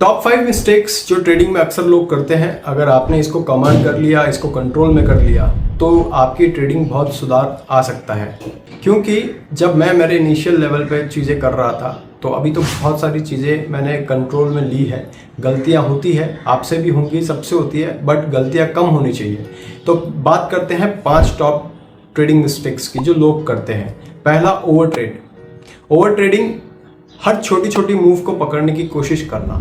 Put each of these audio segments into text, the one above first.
Top 5 mistakes जो trading में अक्सर लोग करते हैं, अगर आपने इसको कमांड कर लिया, इसको कंट्रोल में कर लिया, तो आपकी ट्रेडिंग बहुत सुधार आ सकता है। क्योंकि जब मैं मेरे इनिशियल लेवल पे चीज़ें कर रहा था, तो अभी तो बहुत सारी चीज़ें मैंने कंट्रोल में ली है। गलतियां होती है, आपसे भी होंगी, सबसे होती है, बट गलतियां कम होनी चाहिए। तो बात करते हैं 5 टॉप ट्रेडिंग मिस्टेक्स की जो लोग करते हैं। पहला, ओवर ट्रेड। ओवर ट्रेडिंग, हर छोटी छोटी मूव को पकड़ने की कोशिश करना,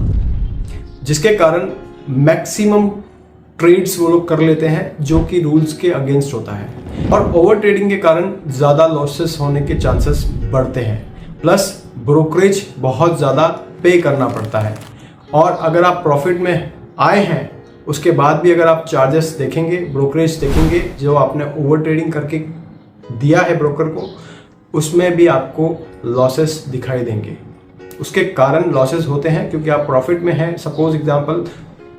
जिसके कारण मैक्सिमम ट्रेड्स वो लोग कर लेते हैं जो कि रूल्स के अगेंस्ट होता है। और ओवर ट्रेडिंग के कारण ज़्यादा लॉसेस होने के चांसेस बढ़ते हैं। प्लस ब्रोकरेज बहुत ज़्यादा पे करना पड़ता है। और अगर आप प्रॉफिट में आए हैं, उसके बाद भी अगर आप चार्जेस देखेंगे, ब्रोकरेज देखेंगे जो आपने ओवर ट्रेडिंग करके दिया है ब्रोकर को, उसमें भी आपको लॉसेस दिखाई देंगे। उसके कारण लॉसेस होते हैं क्योंकि आप प्रॉफिट में हैं, सपोज एग्जांपल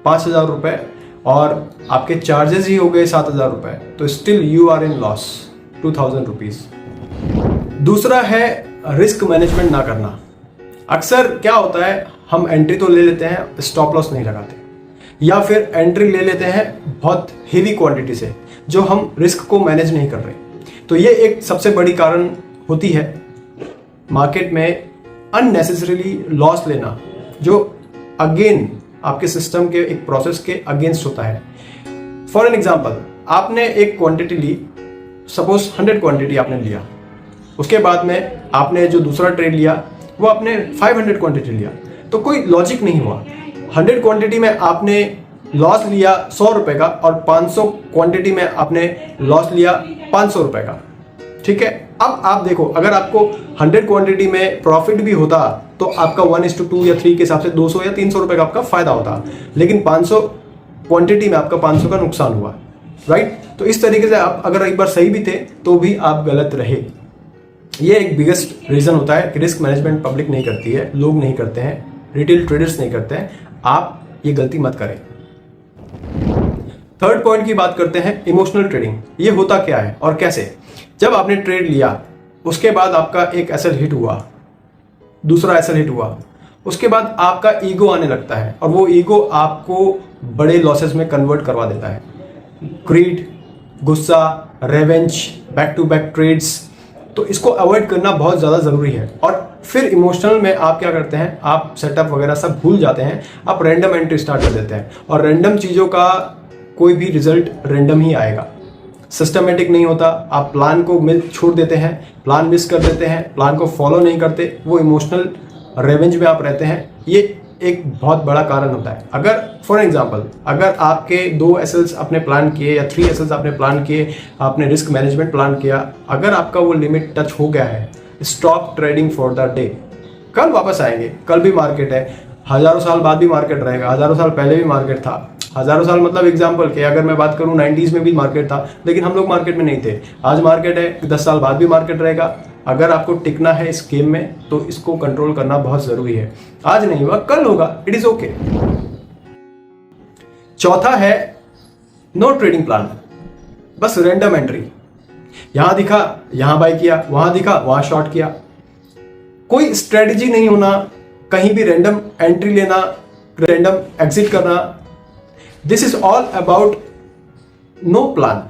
5,000 रुपये, और आपके चार्जेस ही हो गए 7,000 रुपये, तो still you are in loss 2,000 rupees. दूसरा है रिस्क मैनेजमेंट ना करना। अक्सर क्या होता है, हम एंट्री तो ले लेते हैं, स्टॉप लॉस नहीं लगाते, या फिर एंट्री ले लेते हैं बहुत हेवी क्वांटिटी से, जो हम रिस्क को मैनेज नहीं कर रहे। तो ये एक सबसे बड़ी कारण होती है मार्केट में अननेसेसरीली लॉस लेना, जो अगेन आपके सिस्टम के एक प्रोसेस के अगेंस्ट होता है। फॉर एन एग्जांपल, आपने एक क्वांटिटी ली, सपोज 100 क्वांटिटी आपने लिया, उसके बाद में आपने जो दूसरा ट्रेड लिया वो आपने 500 क्वांटिटी लिया, तो कोई लॉजिक नहीं हुआ। 100 क्वांटिटी में आपने लॉस लिया 100 रुपए का, और 500 क्वांटिटी में आपने लॉस लिया 500 रुपए का। ठीक है, अब आप देखो, अगर आपको 100 क्वांटिटी में प्रॉफिट भी होता तो आपका 1:2 या 3 के हिसाब से 200 या 300 रुपए का आपका फायदा होता, लेकिन 500 क्वांटिटी में आपका 500 का नुकसान हुआ, राइट। तो इस तरीके से आप अगर एक बार सही भी थे तो भी आप गलत रहे। ये एक बिगेस्ट रीजन होता है कि रिस्क मैनेजमेंट पब्लिक नहीं करती है, लोग नहीं करते हैं, रिटेल ट्रेडर्स नहीं करते हैं। आप ये गलती मत करें। थर्ड पॉइंट की बात करते हैं, इमोशनल ट्रेडिंग। ये होता क्या है और कैसे? जब आपने ट्रेड लिया, उसके बाद आपका एक एसेट हिट हुआ, दूसरा एसेट हिट हुआ, उसके बाद आपका ईगो आने लगता है, और वो ईगो आपको बड़े लॉसेस में कन्वर्ट करवा देता है। ग्रीड, गुस्सा, revenge, back to back trades, तो इसको अवॉइड करना बहुत ज़्यादा ज़रूरी है। और फिर इमोशनल में आप क्या करते हैं, आप सेटअप वगैरह सब भूल जाते हैं, आप रैंडम एंट्री स्टार्ट कर देते हैं, और रैंडम चीज़ों का कोई भी रिजल्ट रैंडम ही आएगा, सिस्टमेटिक नहीं होता। आप प्लान को छोड़ देते हैं, प्लान मिस कर देते हैं, प्लान को फॉलो नहीं करते, वो इमोशनल रेवेंज में आप रहते हैं। ये एक बहुत बड़ा कारण होता है। अगर फॉर एग्जांपल, अगर आपके 2 एसएल्स आपने प्लान किए या 3 एसएल्स आपने प्लान किए, आपने रिस्क मैनेजमेंट प्लान किया, अगर आपका वो लिमिट टच हो गया है, stop trading for the day. कल वापस आएंगे, कल भी मार्केट है, हजारों साल बाद भी मार्केट रहेगा, हजारों साल पहले भी मार्केट था। हजारों साल मतलब एग्जाम्पल के, अगर मैं बात करूं 90s में भी मार्केट था, लेकिन हम लोग मार्केट में नहीं थे। आज मार्केट है, 10 साल बाद भी मार्केट रहेगा। अगर आपको टिकना है इस गेम में, तो इसको कंट्रोल करना बहुत जरूरी है। आज नहीं हुआ, कल होगा, इट इज ओके। चौथा है नो ट्रेडिंग प्लान, बस रैंडम एंट्री। यहां दिखा, यहां बाय किया, वहां दिखा, वहां शॉर्ट किया। कोई स्ट्रेटजी नहीं होना, कहीं भी रैंडम एंट्री लेना, रैंडम एग्जिट करना। This is all about no plan,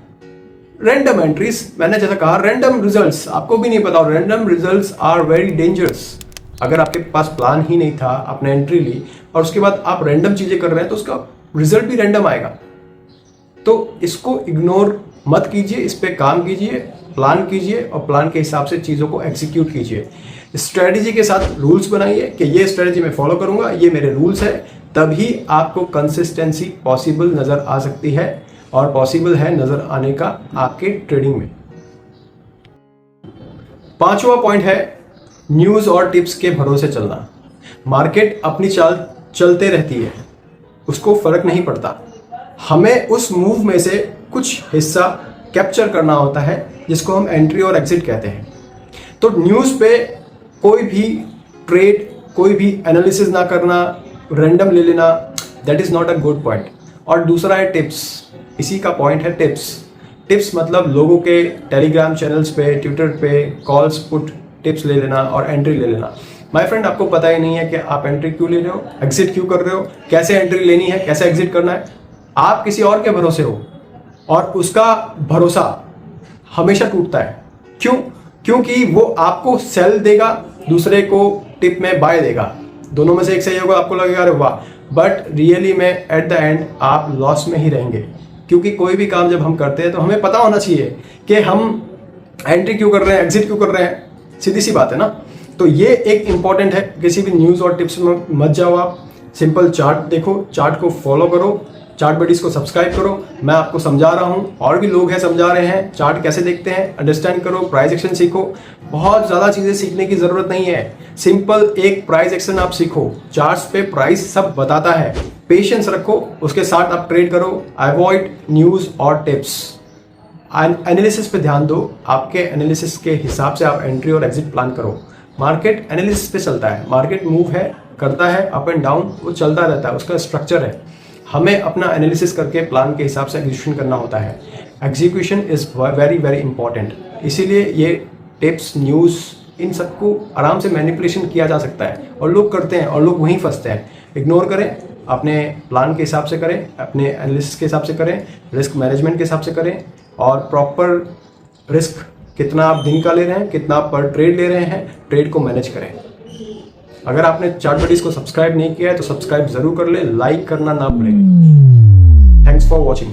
random entries. मैंने जैसा कहा, रैंडम रिजल्ट्स, आपको भी नहीं पता, random results are very dangerous. अगर आपके पास प्लान ही नहीं था, आपने एंट्री ली और उसके बाद आप रैंडम चीजें कर रहे हैं, तो उसका रिजल्ट भी रैंडम आएगा। तो इसको इग्नोर मत कीजिए, इस पे काम कीजिए, प्लान कीजिए, और प्लान के हिसाब से चीजों को एग्जीक्यूट कीजिए। स्ट्रेटजी के साथ रूल्स बनाइए कि ये स्ट्रेटजी मैं फॉलो करूंगा, ये मेरे रूल्स है, तभी आपको कंसिस्टेंसी पॉसिबल नजर आ सकती है, और पॉसिबल है नजर आने का आपके ट्रेडिंग में। 5वां पॉइंट है न्यूज और टिप्स के भरोसे चलना। मार्केट अपनी चाल चलते रहती है, उसको फर्क नहीं पड़ता। हमें उस मूव में से कुछ हिस्सा कैप्चर करना होता है, जिसको हम एंट्री और एग्जिट कहते हैं। तो न्यूज पे कोई भी ट्रेड, कोई भी एनालिसिस ना करना, रैंडम ले लेना, that is not a good point. और दूसरा है टिप्स, इसी का पॉइंट है टिप्स। टिप्स मतलब लोगों के टेलीग्राम चैनल्स पे, ट्विटर पे कॉल्स पुट टिप्स ले लेना और एंट्री ले लेना। माय फ्रेंड, आपको पता ही नहीं है कि आप एंट्री क्यों ले रहे हो, एग्जिट क्यों कर रहे हो, कैसे एंट्री लेनी है, कैसे एग्जिट करना है। आप किसी और के भरोसे हो और उसका भरोसा हमेशा टूटता है। क्यों? क्योंकि वो आपको सेल देगा, दूसरे को टिप में बाय देगा, दोनों में से एक सही होगा, आपको लगेगा अरे वाह, बट रियली में एट द एंड आप लॉस में ही रहेंगे। क्योंकि कोई भी काम जब हम करते हैं तो हमें पता होना चाहिए कि हम एंट्री क्यों कर रहे हैं, एग्जिट क्यों कर रहे हैं, सीधी सी बात है ना। तो ये एक इंपॉर्टेंट है, किसी भी न्यूज़ और टिप्स में मत जाओ आप, सिंपल चार्ट देखो, चार्ट को फॉलो करो, चार्ट बडीज को सब्सक्राइब करो। मैं आपको समझा रहा हूँ, और भी लोग हैं समझा रहे हैं, चार्ट कैसे देखते हैं अंडरस्टैंड करो, प्राइस एक्शन सीखो। बहुत ज़्यादा चीज़ें सीखने की ज़रूरत नहीं है, सिंपल एक प्राइस एक्शन आप सीखो, चार्ट्स पे प्राइस सब बताता है, पेशेंस रखो, उसके साथ आप ट्रेड करो, अवॉइड न्यूज़ और टिप्स। एनालिसिस पे ध्यान दो, आपके एनालिसिस के हिसाब से आप एंट्री और एग्जिट प्लान करो। मार्केट एनालिसिस पे चलता है, मार्केट मूव है, करता है अप एंड डाउन, वो चलता रहता है, उसका स्ट्रक्चर है। हमें अपना एनालिसिस करके प्लान के हिसाब से एग्जीक्यूशन करना होता है। Execution is very very important. इसीलिए ये टिप्स, न्यूज़, इन सबको आराम से मैनिपुलेशन किया जा सकता है और लोग करते हैं और लोग वहीं फंसते हैं। इग्नोर करें, अपने प्लान के हिसाब से करें, अपने एनालिसिस के हिसाब से करें, रिस्क मैनेजमेंट के हिसाब से करें, और प्रॉपर रिस्क कितना आप दिन का ले रहे हैं, कितना आप पर ट्रेड ले रहे हैं, ट्रेड को मैनेज करें। अगर आपने चार्ट बडीज को सब्सक्राइब नहीं किया है तो सब्सक्राइब जरूर कर ले, लाइक करना ना भूलें। Thanks for watching.